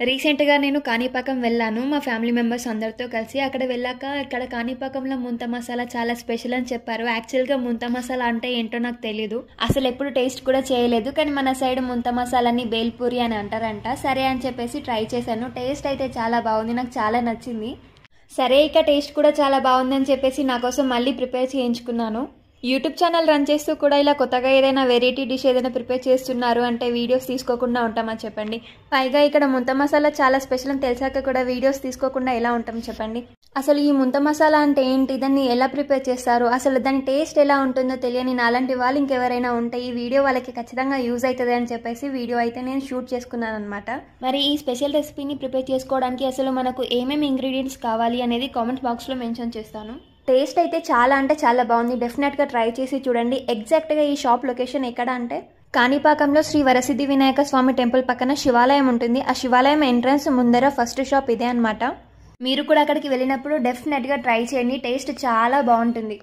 రీసెంట్‌గా నేను కాణిపాకం వెళ్ళాను. మా ఫ్యామిలీ మెంబర్స్ అందరితో కలిసి. అక్కడ వెళ్ళాక ఇక్కడ కాణిపాకంలో ముంత మసాలా చాలా స్పెషల్ అని చెప్పారు. యాక్చువల్‌గా ముంత మసాలా అంటే ఏంటో నాకు తెలీదు. అసలెప్పుడు టేస్ట్ కూడా చేయలేదు. కానీ మన సైడ్ ముంత మసాలాని బేల్పూరి అని అంటారంట. సరే అని చెప్పేసి ట్రై చేశాను. టేస్ట్ అయితే చాలా బాగుంది. నాకు చాలా నచ్చింది. సరే ఇక టేస్ట్ కూడా చాలా బాగుందని చెప్పేసి నా కోసం మళ్ళీ ప్రిపేర్ చేయించుకున్నాను. యూట్యూబ్ ఛానల్ రన్ చేస్తూ కూడా ఇలా కొత్తగా ఏదైనా వెరైటీ డిష్ ఏదైనా ప్రిపేర్ చేస్తున్నారు అంటే వీడియోస్ తీసుకోకుండా ఉంటామా చెప్పండి. పైగా ఇక్కడ ముంత మసాలా చాలా స్పెషల్ అని తెలిసాక కూడా వీడియోస్ తీసుకోకుండా ఎలా ఉంటాం చెప్పండి. అసలు ఈ ముంత మసాలా అంటే ఏంటి, దాన్ని ఎలా ప్రిపేర్ చేస్తారు, అసలు దాని టేస్ట్ ఎలా ఉంటుందో తెలియని నాలాంటి వాళ్ళు ఇంకెవరైనా ఉంటే ఈ వీడియో వాళ్ళకి ఖచ్చితంగా యూజ్ అవుతుంది అని చెప్పేసి వీడియో అయితే నేను షూట్ చేసుకున్నాను అనమాట. మరి ఈ స్పెషల్ రెసిపీని ప్రిపేర్ చేసుకోవడానికి అసలు మనకు ఏమేమి ఇంగ్రీడియంట్స్ కావాలి అనేది కామెంట్ బాక్స్లో మెన్షన్ చేస్తాను. టేస్ట్ అయితే చాలా అంటే చాలా బాగుంది. డెఫినెట్గా ట్రై చేసి చూడండి. ఎగ్జాక్ట్గా ఈ షాప్ లొకేషన్ ఎక్కడ అంటే కాణిపాకంలో శ్రీ వరసిద్ధి వినాయక స్వామి టెంపుల్ పక్కన శివాలయం ఉంటుంది. ఆ శివాలయం ఎంట్రన్స్ ముందర ఫస్ట్ షాప్ ఇదే అనమాట. మీరు కూడా అక్కడికి వెళ్ళినప్పుడు డెఫినెట్గా ట్రై చేయండి. టేస్ట్ చాలా బాగుంటుంది.